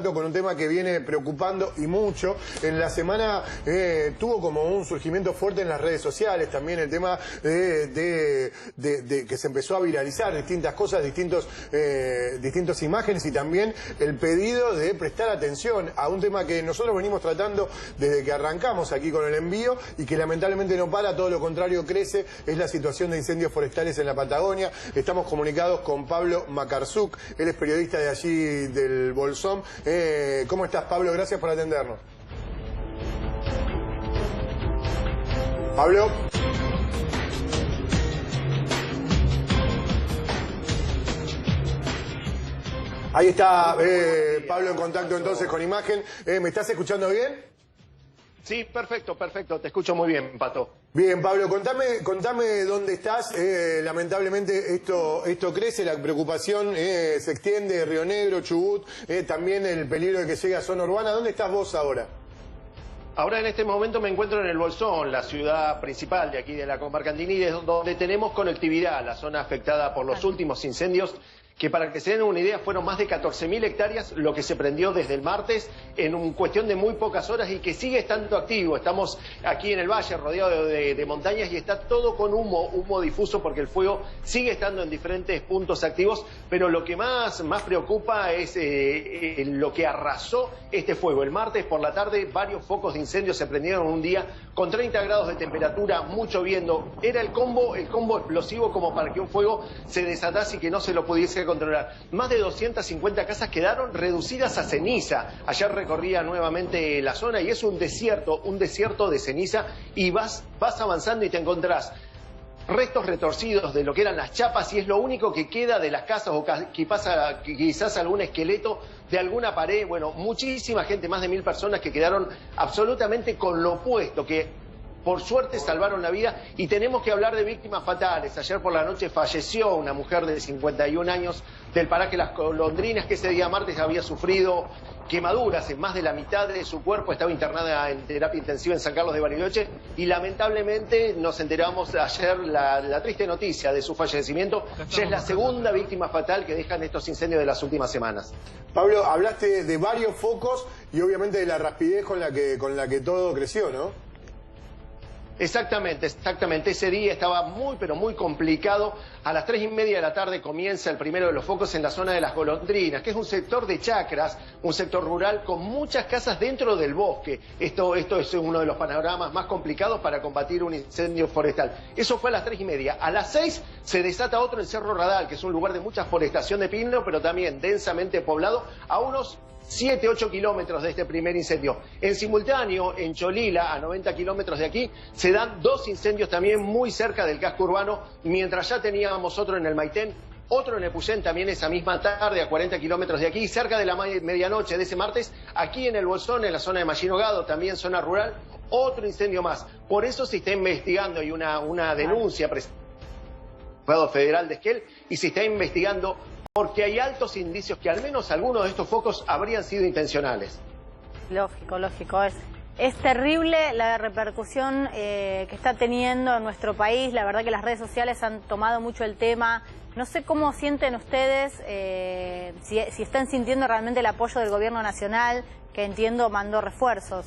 contacto con un tema que viene preocupando y mucho. En la semana tuvo como un surgimiento fuerte en las redes sociales, también el tema de que se empezó a viralizar distintas cosas, distintas imágenes, y también el pedido de prestar atención a un tema que nosotros venimos tratando desde que arrancamos aquí con el envío y que lamentablemente no para, todo lo contrario crece, es la situación de incendios forestales en la Patagonia. Estamos comunicados con Pablo Macarzuk, él es periodista de allí del Bolsón. ¿Cómo estás, Pablo? Gracias por atendernos. Pablo. Ahí está Pablo en contacto entonces con imagen. ¿Me estás escuchando bien? Sí, perfecto, perfecto. Te escucho muy bien, Pato. Bien, Pablo, contame dónde estás. Lamentablemente esto crece, la preocupación se extiende, Río Negro, Chubut, también el peligro de que llegue a zona urbana. ¿Dónde estás vos ahora? Ahora en este momento me encuentro en el Bolsón, la ciudad principal de aquí de la comarca Andini, donde tenemos conectividad, la zona afectada por los últimos incendios, que para que se den una idea fueron más de 14.000 hectáreas lo que se prendió desde el martes en cuestión de muy pocas horas y que sigue estando activo. Estamos aquí en el valle rodeado de montañas y está todo con humo difuso porque el fuego sigue estando en diferentes puntos activos, pero lo que más preocupa es lo que arrasó este fuego. El martes por la tarde varios focos de incendios se prendieron en un día con 30 grados de temperatura, mucho viento. Era el combo explosivo como para que un fuego se desatase y que no se lo pudiese controlar. Más de 250 casas quedaron reducidas a ceniza. Ayer recorría nuevamente la zona y es un desierto de ceniza, y vas avanzando y te encontrás restos retorcidos de lo que eran las chapas y es lo único que queda de las casas, o quizás algún esqueleto de alguna pared. Bueno, muchísima gente, más de 1000 personas que quedaron absolutamente con lo opuesto, que por suerte salvaron la vida. Y tenemos que hablar de víctimas fatales. Ayer por la noche falleció una mujer de 51 años del paraje Las Golondrinas, que ese día martes había sufrido quemaduras en más de la mitad de su cuerpo. Estaba internada en terapia intensiva en San Carlos de Bariloche y lamentablemente nos enteramos ayer la triste noticia de su fallecimiento. Ya es la segunda víctima fatal que dejan estos incendios de las últimas semanas. Pablo, hablaste de varios focos y obviamente de la rapidez con la que todo creció, ¿no? Exactamente. Ese día estaba pero muy complicado. A las 3:30 de la tarde comienza el primero de los focos en la zona de Las Golondrinas, que es un sector de chacras, un sector rural con muchas casas dentro del bosque. Esto es uno de los panoramas más complicados para combatir un incendio forestal. Eso fue a las 3:30. A las 6 se desata otro en Cerro Radal, que es un lugar de mucha forestación de pino, pero también densamente poblado, a unos 7-8 kilómetros de este primer incendio. En simultáneo, en Cholila, a 90 kilómetros de aquí, se dan dos incendios también muy cerca del casco urbano, mientras ya teníamos otro en el Maitén, otro en Epuyén también esa misma tarde, a 40 kilómetros de aquí, cerca de la medianoche de ese martes, aquí en el Bolsón, en la zona de Mallinogado, también zona rural, otro incendio más. Por eso se está investigando, y una denuncia presentada federal de Esquel, y se está investigando porque hay altos indicios que al menos algunos de estos focos habrían sido intencionales. Lógico. Es terrible la repercusión que está teniendo en nuestro país. La verdad que las redes sociales han tomado mucho el tema. No sé cómo sienten ustedes, si están sintiendo realmente el apoyo del gobierno nacional, que entiendo mandó refuerzos.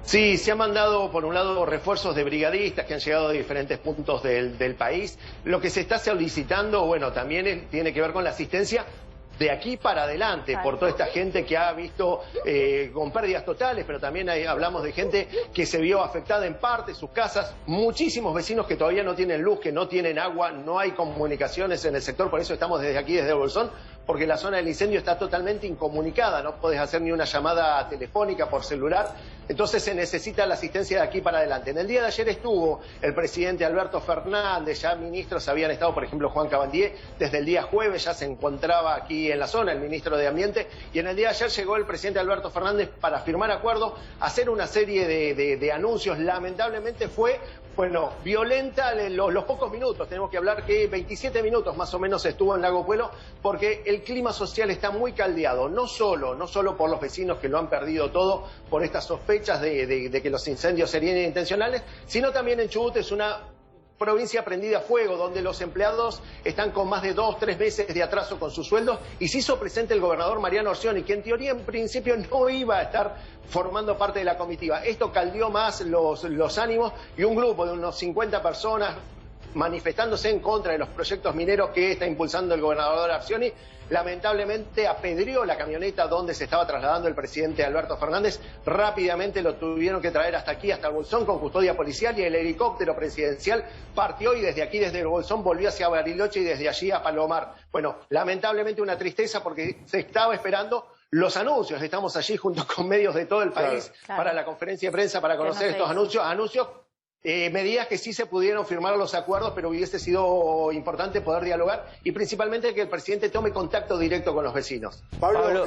Sí, se han mandado por un lado refuerzos de brigadistas que han llegado de diferentes puntos del país. Lo que se está solicitando, bueno, también tiene que ver con la asistencia de aquí para adelante, por toda esta gente que ha visto con pérdidas totales, pero también hablamos de gente que se vio afectada en parte, sus casas, muchísimos vecinos que todavía no tienen luz, que no tienen agua, no hay comunicaciones en el sector, por eso estamos desde aquí, desde el Bolsón, porque la zona del incendio está totalmente incomunicada, no podés hacer ni una llamada telefónica por celular, entonces se necesita la asistencia de aquí para adelante. En el día de ayer estuvo el presidente Alberto Fernández, ya ministros habían estado, por ejemplo Juan Cabandier, desde el día jueves ya se encontraba aquí en la zona, el ministro de Ambiente, y en el día de ayer llegó el presidente Alberto Fernández para firmar acuerdos, hacer una serie de anuncios. Lamentablemente fue, bueno, violenta los pocos minutos, tenemos que hablar que 27 minutos más o menos estuvo en Lago Puelo, porque el clima social está muy caldeado, no solo por los vecinos que lo han perdido todo, por estas sospechas de que los incendios serían intencionales, sino también en Chubut es una provincia prendida a fuego, donde los empleados están con más de 2 o 3 meses de atraso con sus sueldos, y se hizo presente el gobernador Mariano Orsioni, que en teoría en principio no iba a estar formando parte de la comitiva. Esto caldeó más los ánimos, y un grupo de unos 50 personas manifestándose en contra de los proyectos mineros que está impulsando el gobernador Orsioni, lamentablemente apedreó la camioneta donde se estaba trasladando el presidente Alberto Fernández. Rápidamente lo tuvieron que traer hasta aquí, hasta el Bolsón, con custodia policial, y el helicóptero presidencial partió, y desde aquí, desde el Bolsón, volvió hacia Bariloche y desde allí a Palomar. Bueno, lamentablemente una tristeza, porque se estaba esperando los anuncios. Estamos allí junto con medios de todo el país para la conferencia de prensa para conocer estos anuncios. Medidas que sí se pudieron firmar los acuerdos, pero hubiese sido importante poder dialogar, y principalmente que el presidente tome contacto directo con los vecinos. Pablo,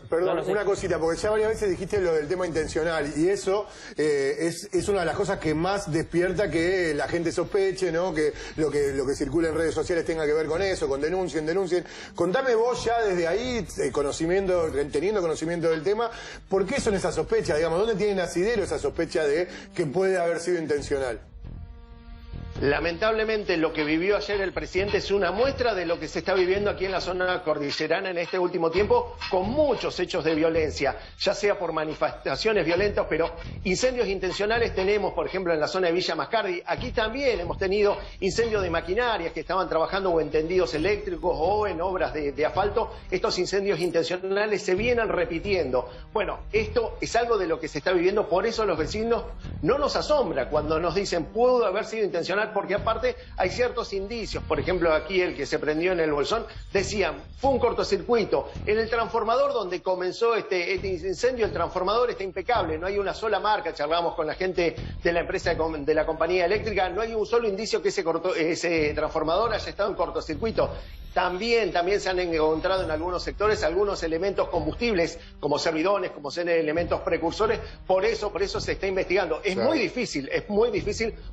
perdón, una cosita, porque ya varias veces dijiste lo del tema intencional, y eso es una de las cosas que más despierta que la gente sospeche, ¿no? Que lo que circula en redes sociales tenga que ver con eso, con denuncien. Contame vos ya desde ahí, teniendo conocimiento del tema, ¿por qué son esas sospechas? Digamos, ¿dónde tienen asidero esa sospecha de que puede haber sido intencional? Lamentablemente lo que vivió ayer el presidente es una muestra de lo que se está viviendo aquí en la zona cordillerana en este último tiempo, con muchos hechos de violencia, ya sea por manifestaciones violentas, pero incendios intencionales tenemos, por ejemplo, en la zona de Villa Mascardi. Aquí también hemos tenido incendios de maquinarias que estaban trabajando o en tendidos eléctricos o en obras de asfalto. Estos incendios intencionales se vienen repitiendo. Bueno, esto es algo de lo que se está viviendo, por eso los vecinos no nos asombra cuando nos dicen pudo haber sido intencional, porque aparte hay ciertos indicios. Por ejemplo, aquí el que se prendió en el Bolsón, decían, fue un cortocircuito. En el transformador donde comenzó este incendio, el transformador está impecable, no hay una sola marca. Charlamos con la gente de la empresa de la compañía eléctrica, no hay un solo indicio que ese transformador haya estado en cortocircuito. También se han encontrado en algunos sectores algunos elementos combustibles, como servidones, como ser elementos precursores. Por eso se está investigando. Es muy difícil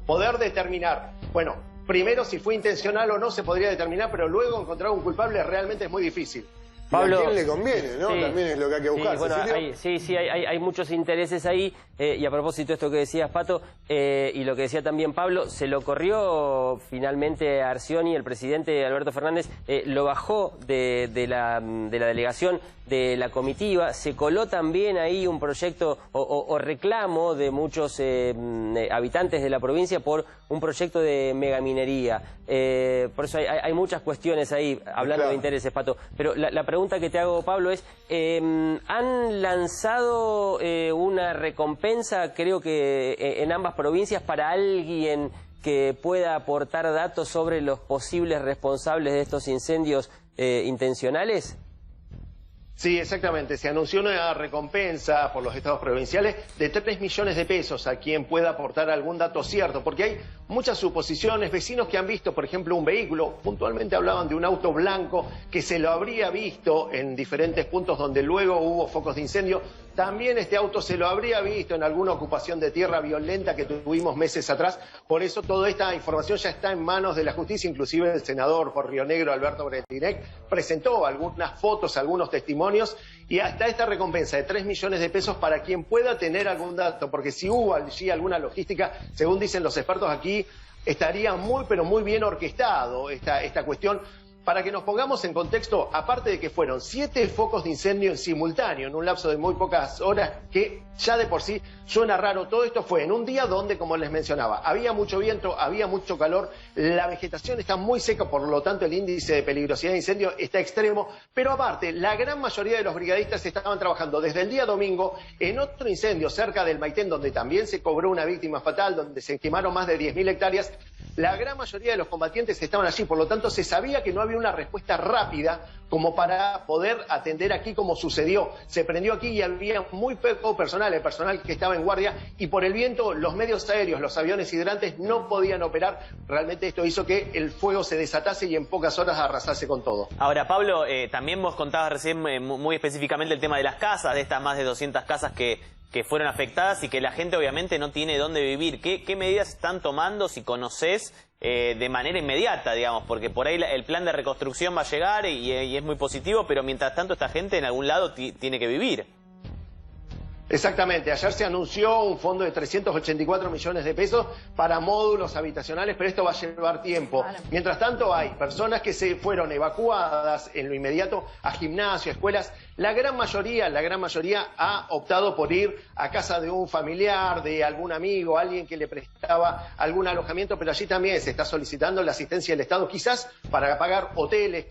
poder determinar. Bueno, primero si fue intencional o no se podría determinar, pero luego encontrar un culpable realmente es muy difícil. Pablo, ¿a quién le conviene, no? También es lo que hay que buscar. Bueno, hay muchos intereses ahí, y a propósito de esto que decías, Pato, y lo que decía también Pablo, se lo corrió finalmente a Orsioni, el presidente Alberto Fernández, lo bajó de la delegación de la comitiva, se coló también ahí un proyecto o reclamo de muchos habitantes de la provincia por un proyecto de megaminería. Por eso hay muchas cuestiones ahí, hablando de intereses, Pato. Pero la pregunta que te hago, Pablo, es, ¿han lanzado una recompensa, creo que en ambas provincias, para alguien que pueda aportar datos sobre los posibles responsables de estos incendios intencionales? Sí, exactamente. Se anunció una recompensa por los estados provinciales de 3 millones de pesos a quien pueda aportar algún dato cierto, porque hay muchas suposiciones. Vecinos que han visto, por ejemplo, un vehículo, puntualmente hablaban de un auto blanco que se lo habría visto en diferentes puntos donde luego hubo focos de incendio. También este auto se lo habría visto en alguna ocupación de tierra violenta que tuvimos meses atrás. Por eso toda esta información ya está en manos de la justicia. Inclusive el senador por Río Negro, Alberto Bretilnec, presentó algunas fotos, algunos testimonios, y hasta esta recompensa de 3 millones de pesos para quien pueda tener algún dato, porque si hubo allí alguna logística, según dicen los expertos aquí, estaría muy pero muy bien orquestado esta cuestión. Para que nos pongamos en contexto, aparte de que fueron 7 focos de incendio en simultáneo en un lapso de muy pocas horas, que ya de por sí suena raro, todo esto fue en un día donde, como les mencionaba, había mucho viento, había mucho calor, la vegetación está muy seca, por lo tanto el índice de peligrosidad de incendio está extremo, pero aparte, la gran mayoría de los brigadistas estaban trabajando desde el día domingo en otro incendio cerca del Maitén, donde también se cobró una víctima fatal, donde se quemaron más de 10.000 hectáreas. La gran mayoría de los combatientes estaban allí, por lo tanto se sabía que no había una respuesta rápida como para poder atender aquí como sucedió. Se prendió aquí y había muy poco personal, el personal que estaba en guardia, y por el viento los medios aéreos, los aviones hidrantes no podían operar. Realmente esto hizo que el fuego se desatase y en pocas horas arrasase con todo. Ahora, Pablo, también vos contabas recién muy específicamente el tema de las casas, de estas más de 200 casas que fueron afectadas y que la gente obviamente no tiene dónde vivir. ¿Qué medidas están tomando, si conocés, de manera inmediata, digamos? Porque por ahí el plan de reconstrucción va a llegar y es muy positivo, pero mientras tanto esta gente en algún lado tiene que vivir. Exactamente, ayer se anunció un fondo de 384 millones de pesos para módulos habitacionales, pero esto va a llevar tiempo. Mientras tanto, hay personas que se fueron evacuadas en lo inmediato a gimnasios, escuelas. La gran mayoría ha optado por ir a casa de un familiar, de algún amigo, alguien que le prestaba algún alojamiento, pero allí también se está solicitando la asistencia del Estado, quizás para pagar hoteles,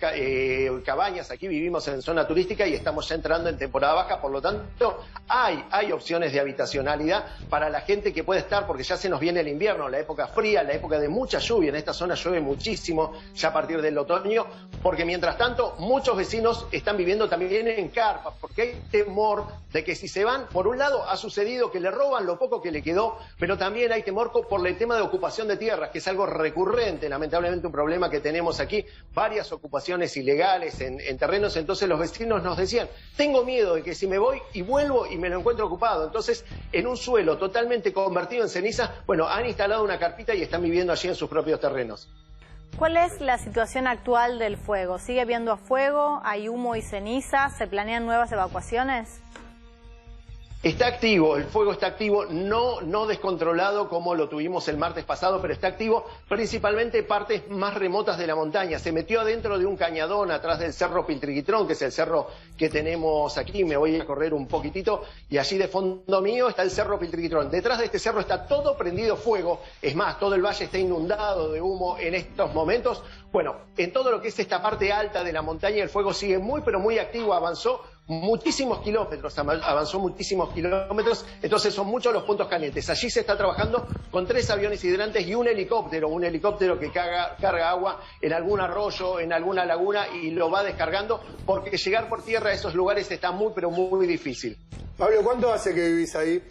cabañas. Aquí vivimos en zona turística y estamos ya entrando en temporada baja, por lo tanto hay opciones de habitacionalidad para la gente que puede estar, porque ya se nos viene el invierno, la época fría, la época de mucha lluvia. En esta zona llueve muchísimo ya a partir del otoño, porque mientras tanto muchos vecinos están viviendo también en carpas, porque hay temor de que si se van, por un lado ha sucedido que le roban lo poco que le quedó, pero también hay temor por el tema de ocupación de tierras, que es algo recurrente, lamentablemente un problema que tenemos aquí, varias ocupaciones ilegales en terrenos. Entonces los vecinos nos decían, tengo miedo de que si me voy y vuelvo y me lo encuentro ocupado. Entonces, en un suelo totalmente convertido en ceniza, bueno, han instalado una carpita y están viviendo allí en sus propios terrenos. ¿Cuál es la situación actual del fuego? ¿Sigue habiendo fuego? ¿Hay humo y ceniza? ¿Se planean nuevas evacuaciones? Está activo, el fuego está activo, no descontrolado como lo tuvimos el martes pasado, pero está activo principalmente partes más remotas de la montaña. Se metió adentro de un cañadón atrás del Cerro Piltriquitrón, que es el cerro que tenemos aquí. Me voy a correr un poquitito y allí de fondo mío está el Cerro Piltriquitrón. Detrás de este cerro está todo prendido fuego. Es más, todo el valle está inundado de humo en estos momentos. Bueno, en todo lo que es esta parte alta de la montaña el fuego sigue muy pero muy activo, avanzó muchísimos kilómetros, entonces son muchos los puntos calientes. Allí se está trabajando con 3 aviones hidrantes y un helicóptero que carga agua en algún arroyo, en alguna laguna y lo va descargando, porque llegar por tierra a esos lugares está muy pero muy difícil. Pablo, ¿cuánto hace que vivís ahí?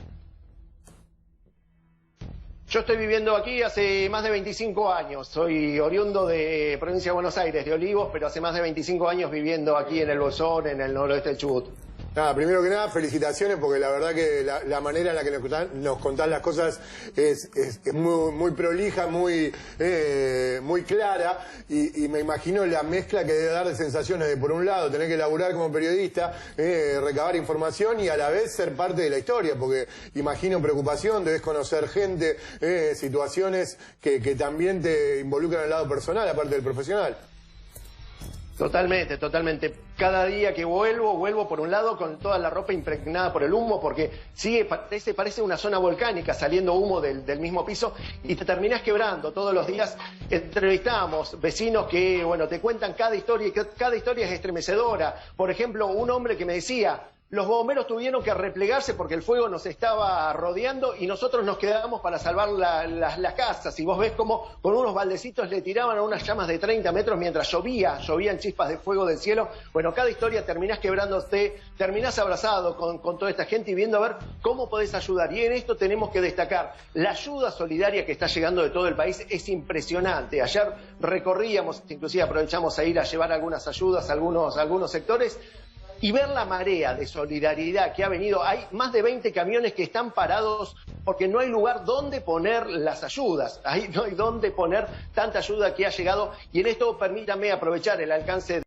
Yo estoy viviendo aquí hace más de 25 años, soy oriundo de provincia de Buenos Aires, de Olivos, pero hace más de 25 años viviendo aquí en el Bolsón, en el noroeste del Chubut. Nada, primero que nada, felicitaciones, porque la verdad que la manera en la que nos contás las cosas es muy prolija, muy clara, y me imagino la mezcla que debe dar de sensaciones de, por un lado, tener que laburar como periodista, recabar información y a la vez ser parte de la historia, porque imagino preocupación, debes conocer gente, situaciones que también te involucran al lado personal, aparte del profesional. Totalmente, totalmente. Cada día que vuelvo por un lado con toda la ropa impregnada por el humo, porque parece una zona volcánica, saliendo humo del mismo piso, y te terminás quebrando. Todos los días entrevistamos vecinos que, bueno, te cuentan cada historia, y cada historia es estremecedora. Por ejemplo, un hombre que me decía, los bomberos tuvieron que replegarse porque el fuego nos estaba rodeando y nosotros nos quedamos para salvar las casas. Y vos ves cómo con unos baldecitos le tiraban a unas llamas de 30 metros mientras llovían chispas de fuego del cielo. Bueno, cada historia terminás quebrándote, terminás abrazado con toda esta gente y viendo a ver cómo podés ayudar. Y en esto tenemos que destacar, la ayuda solidaria que está llegando de todo el país es impresionante. Ayer recorríamos, inclusive aprovechamos a ir a llevar algunas ayudas a algunos sectores, y ver la marea de solidaridad que ha venido. Hay más de 20 camiones que están parados porque no hay lugar donde poner las ayudas. No hay donde poner tanta ayuda que ha llegado. Y en esto permítanme aprovechar el alcance